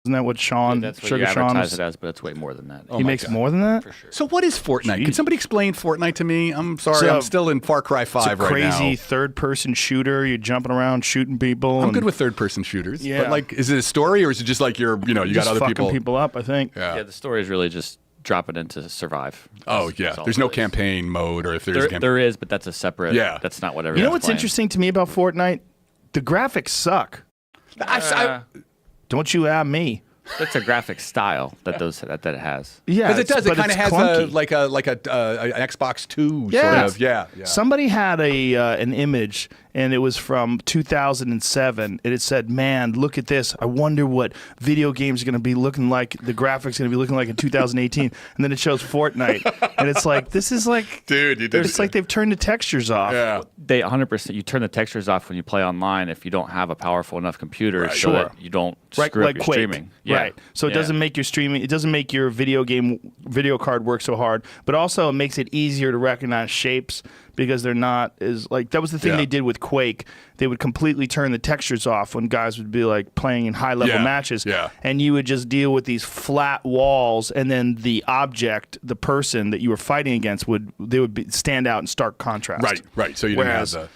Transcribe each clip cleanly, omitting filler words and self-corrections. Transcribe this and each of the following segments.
Isn't that what Sean? That's what Sugar you Sean advertise was- it as, but it's way more than that. He makes more than that. For sure. So what is Fortnite? Jeez. Can somebody explain Fortnite to me? I'm sorry, So, I'm still in Far Cry 5 It's a right now. crazy third-person shooter. You're jumping around shooting people. I'm and good with third-person shooters. Yeah. But like, is it a story or is it just like you got just other fucking people up, I think. Yeah, the story is really just dropping into survive. Oh yeah, That's all there's it no is. campaign mode, or if there's a campaign. There is, but that's a separate. Yeah. That's not what everyone's You know what's playing. interesting to me about Fortnite? The graphics suck. Don't you add me? That's a graphic style that it has. Yeah, Because it does. It kind of has clunky. an Xbox 2 Yeah. sort of. Yeah. Somebody had an image, and it was from 2007, and it said, "Man, look at this! I wonder what video games are going to be looking like. The graphics going to be looking like in 2018." And then it shows Fortnite, and it's like, this is like, Dude, you did. it's like they've turned the textures off. Yeah. They 100%. You turn the textures off when you play online if you don't have a powerful enough computer, so Sure. that you don't Right, screw like up your Quake. streaming. Yeah. Right. So it Yeah. doesn't make your streaming, it doesn't make your video card work so hard, but also it makes it easier to recognize shapes because they're not as like, that was the thing they did with Quake. They would completely turn the textures off when guys would be like playing in high level matches. Yeah. And you would just deal with these flat walls, and then the object, the person that you were fighting against would stand out in stark contrast. Right. So you didn't Whereas, have the.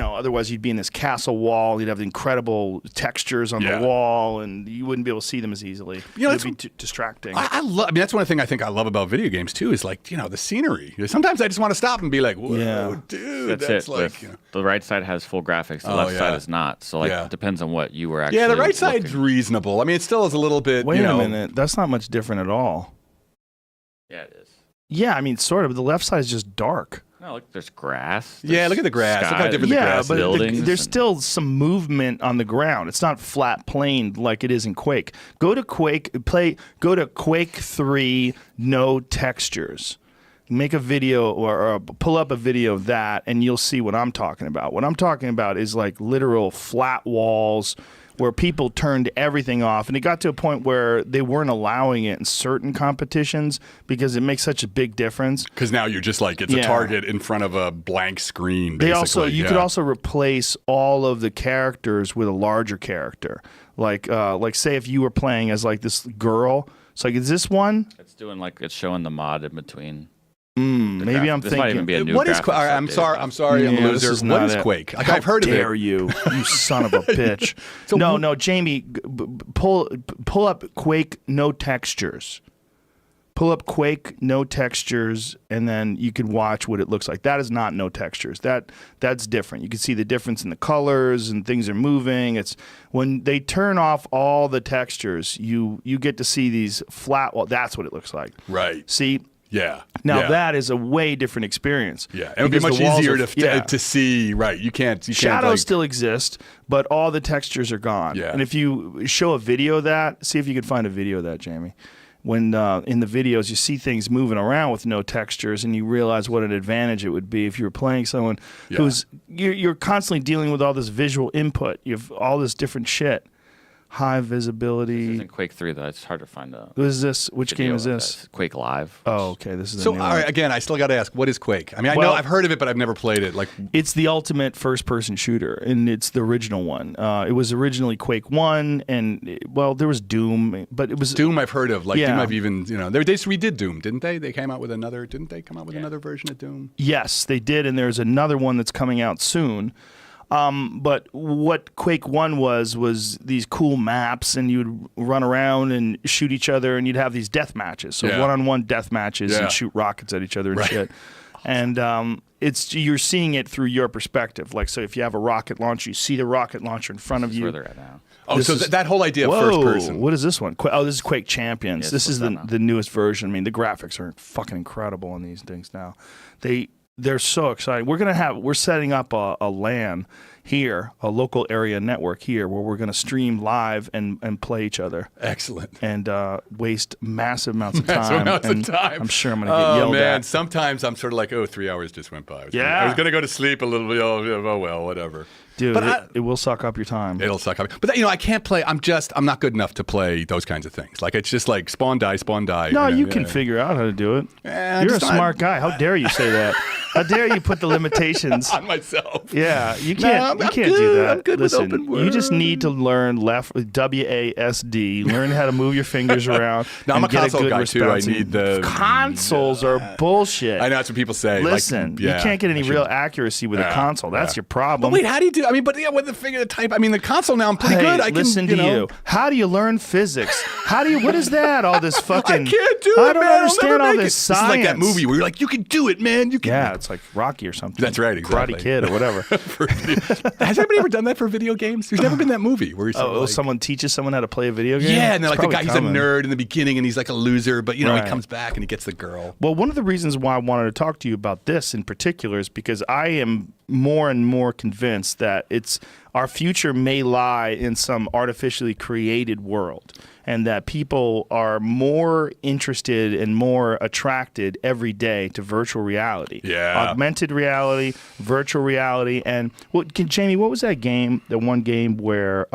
Otherwise you'd be in this castle wall. You'd have incredible textures on the wall, and you wouldn't be able to see them as easily. It would be distracting. I love. I mean, that's one thing I think I love about video games too. Is like the scenery. Sometimes I just want to stop and be like, "Whoa, dude, That's it. like." The right side has full graphics. The left side is not. So it depends on what you were actually. Yeah, the right side's looking. reasonable. I mean, it still is a little bit. Wait a minute. That's not much different at all. Yeah, it is. Yeah, I mean, sort of. The left side is just dark. No, look, there's grass. Yeah, look at the grass. Look how different the grass but is. buildings there's and- still some movement on the ground. It's not flat planed like it is in Quake. Go to Quake 3, no textures. Make a video or pull up a video of that, and you'll see what I'm talking about. What I'm talking about is like literal flat walls where people turned everything off, and it got to a point where they weren't allowing it in certain competitions because it makes such a big difference. Because now you're just like, it's a target in front of a blank screen, basically. You could also replace all of the characters with a larger character. Like say if you were playing as like this girl. So like, is this one? It's showing the mod in between. Maybe I'm this thinking. might even be a new What is graphics Quake? I'm update. sorry. I'm sorry. I'm a this loser. is What not is it. Quake? Like, How I've heard of dare it. you son of a bitch. No, Jamie, pull up Quake, no textures. Pull up Quake, no textures, and then you could watch what it looks like. That is not no textures. That's different. You can see the difference in the colors and things are moving. It's when they turn off all the textures, you get to see these flat. Well, that's what it looks like. Right. See. Yeah. Now that is a way different experience. Yeah, it would be much easier to see. Right, you can't. Shadows still exist, but all the textures are gone. Yeah. And if you show a video of that, see if you can find a video of that, Jamie. When in the videos you see things moving around with no textures, and you realize what an advantage it would be if you were playing someone who's you're constantly dealing with all this visual input. You have all this different shit. High visibility. This isn't Quake 3 though. It's hard to find a. What is this? Which game is this? Quake Live. Oh, okay. This is So a new all one. right, again, I still got to ask, what is Quake? I mean, I know I've heard of it, but I've never played it. Like, it's the ultimate first-person shooter, and it's the original one. It was originally Quake 1, and there was Doom, but it was Doom. I've heard of. Like Doom. I've even they redid Doom, didn't they? They came out with another. Didn't they come out with another version of Doom? Yes, they did, and there's another one that's coming out soon. But what Quake 1 was these cool maps, and you'd run around and shoot each other, and you'd have these death matches. So one-on-one death matches and shoot rockets at each other and shit. And you're seeing it through your perspective. Like, so if you have a rocket launcher, you see the rocket launcher in front of you. Where they're at now. Oh, so that whole idea of first person. What is this one? This is Quake Champions. This is the newest version. I mean, the graphics are fucking incredible on these things now. They're so exciting. We're setting up a LAN here, a local area network here, where we're going to stream live and play each other. Excellent. And waste massive amounts of time. I'm sure I'm going to get yelled at. Sometimes I'm sort of like, 3 hours just went by. I was going to go to sleep a little bit. Oh well, whatever. Dude, But it will suck up your time. it'll suck up. But I can't play. I'm not good enough to play those kinds of things. Like it's just like spawn die. No, you can figure out how to do it. You're a smart guy. How dare you say that? How dare you put the limitations on myself? Yeah, you can't. You can't do that. I'm good Listen, with open world. you just need to learn WASD. Learn how to move your fingers around. No, I'm and a get console good guy too. I response. need the Consoles are bullshit. I know that's what people say. Listen, you can't get any real accuracy with a console. That's your problem. But wait, how do you do? I mean, but with the figure, the type. I mean, the console now I'm pretty good. I can listen to you. How do you learn physics? How do you? What is that? All this fucking. I can't do it. I don't man. understand all this This is science. like that movie where you're like, you can do it, man. You can. Yeah, it's like Rocky or something. That's right. Exactly. Karate Kid or whatever. Has anybody ever done that for video games? There's never been that movie where someone teaches someone how to play a video game. Yeah, and then like the guy, he's a coming. nerd in the beginning, and he's like a loser, but you know Right. he comes back and he gets the girl. Well, one of the reasons why I wanted to talk to you about this in particular is because I am more and more convinced that our future may lie in some artificially created world, and that people are more interested and more attracted every day to virtual reality. Yeah. Augmented reality, virtual reality, and Jamie, what was that game? The one game where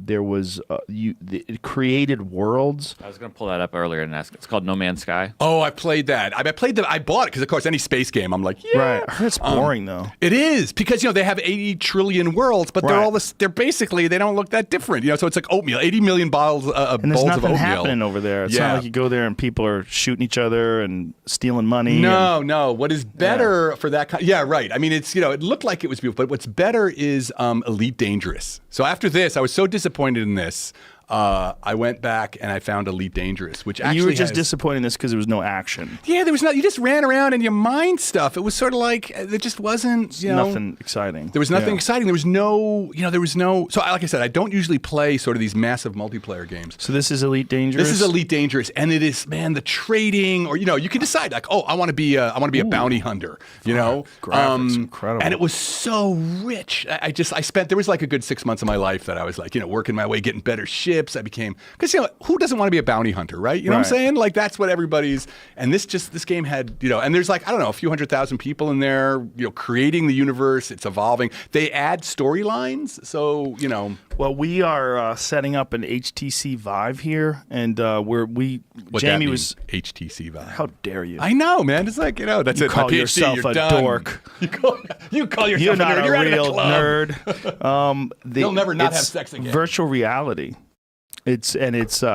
there was it created worlds. I was going to pull that up earlier and ask. It's called No Man's Sky. Oh, I played that. I bought it because, of course, any space game, I'm like, yeah. Right. I heard it's boring though. It is because they have 80 trillion worlds, but they're Right. all this. They're basically they don't look that different. So it's like oatmeal, 80 million bottles of And there's bowls of nothing oatmeal. happening over there. It's not like you go there and people are shooting each other and stealing money. No. What is better for that kind? Yeah, right. I mean, it looked like it was beautiful, but what's better is Elite Dangerous. So after this, I was so disappointed in this. I went back and I found Elite Dangerous, which actually you were just disappointed in this because there was no action. Yeah, there was no. You just ran around and you mined stuff. It was sort of like it just wasn't. Nothing exciting. There was nothing exciting. There was no. There was no. So like I said, I don't usually play sort of these massive multiplayer games. So this is Elite Dangerous. This is Elite Dangerous, and it is the trading, or you can decide like, oh, I want to be a bounty hunter. Graphics incredible, and it was so rich. I spent there was like a good 6 months of my life that I was like working my way, getting better shit. I became because who doesn't want to be a bounty hunter, right? You know what I'm saying? Like that's what everybody's. And this game had and there's like I don't know a few 100,000 people in there, creating the universe. It's evolving. They add storylines, so Well, we are setting up an HTC Vive here, and Jamie was HTC Vive. How dare you? I know, man. It's like that's you it. Call My PhD, yourself you're a done. dork. You call yourself You're not a nerd. You're a out of the real club. nerd. You'll never not have sex again. Virtual reality. It's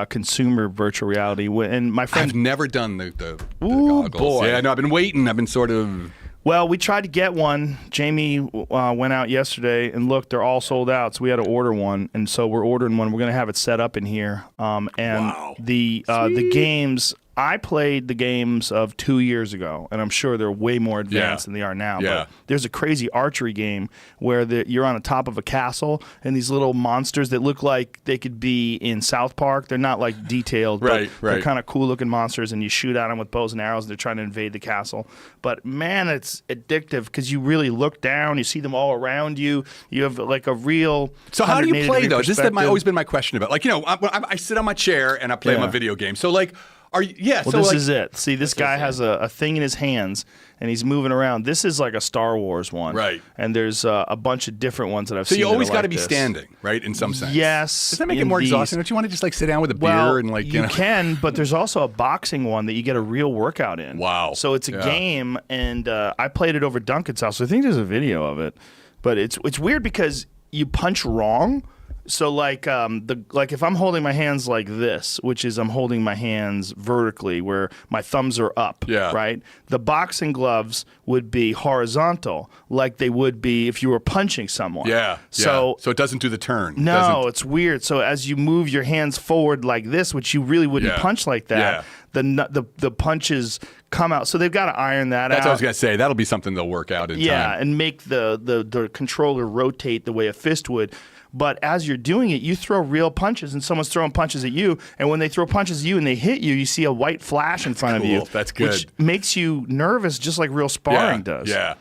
consumer virtual reality. And my friend, I've never done the goggles. Boy. Yeah, no, I've been waiting. I've been sort of. Well, we tried to get one. Jamie went out yesterday and looked; they're all sold out. So we had to order one, and so we're ordering one. We're going to have it set up in here. And Wow. the games. I played the games of 2 years ago, and I'm sure they're way more advanced than they are now. Yeah. But there's a crazy archery game where you're on the top of a castle, and these little monsters that look like they could be in South Park. They're not like detailed, but they're kind of cool-looking monsters, and you shoot at them with bows and arrows, and they're trying to invade the castle. But man, it's addictive because you really look down, you see them all around you. You have like a real. So how do you play though? This has always been my question about. Like I sit on my chair and I play my video game. So like. Well, this is it. See, this guy has a thing in his hands, and he's moving around. This is like a Star Wars one. Right. And there's a bunch of different ones that I've seen. So you always got to like be this. standing, right, in some sense? Yes. Does that make it more exhausting? Don't you want to just like sit down with a beer and like, you can, but there's also a boxing one that you get a real workout in. Wow. So it's a game, and I played it over Duncan's house. So I think there's a video of it. But it's weird because you punch wrong. So like if I'm holding my hands like this, which is I'm holding my hands vertically where my thumbs are up, right? The boxing gloves would be horizontal like they would be if you were punching someone. Yeah. So it doesn't do the turn. No, it's weird. So as you move your hands forward like this, which you really wouldn't punch like that, the punches come out. So they've got to iron that out. That's what I was going to say. That'll be something they'll work out in time. Yeah, and make the controller rotate the way a fist would. But as you're doing it, you throw real punches, and someone's throwing punches at you. And when they throw punches at you and they hit you, you see a white flash in front of you. That's good. Which makes you nervous, just like real sparring does. Yeah.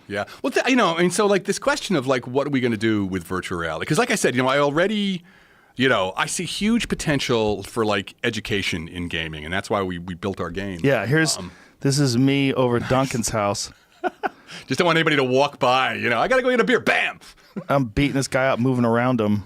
Well, so like this question of like, what are we going to do with virtual reality? Because like I said, I already... I see huge potential for like education in gaming, and that's why we built our game. Yeah, this is me over Duncan's house. Just don't want anybody to walk by. I got to go get a beer. Bam. I'm beating this guy up, moving around him.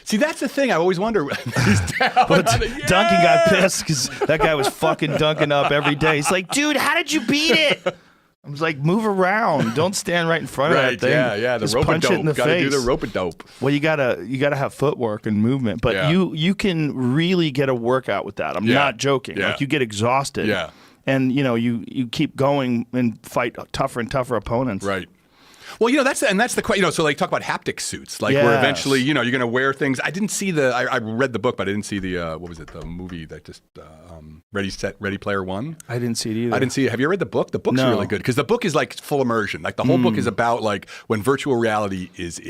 See, that's the thing. I always wonder. He's down. Duncan got pissed because that guy was fucking dunking up every day. He's like, dude, how did you beat it? I was like, move around. Don't stand right in front of that thing. Yeah. The Just rope-a-dope. punch it in the Gotta face. do the rope-a-dope. Well, you gotta have footwork and movement, but you can really get a workout with that. I'm not joking. Yeah. Like you get exhausted. Yeah. And you keep going and fight tougher and tougher opponents. Right. Well, that's the question. So like talk about haptic suits, like where eventually, you're going to wear things. I didn't see I read the book, but I didn't see the what was it? The movie that just Ready Player One. I didn't see it either. I didn't see it. Have you ever read the book? The book's really good because the book is like full immersion. Like the whole book is about like when virtual reality is it.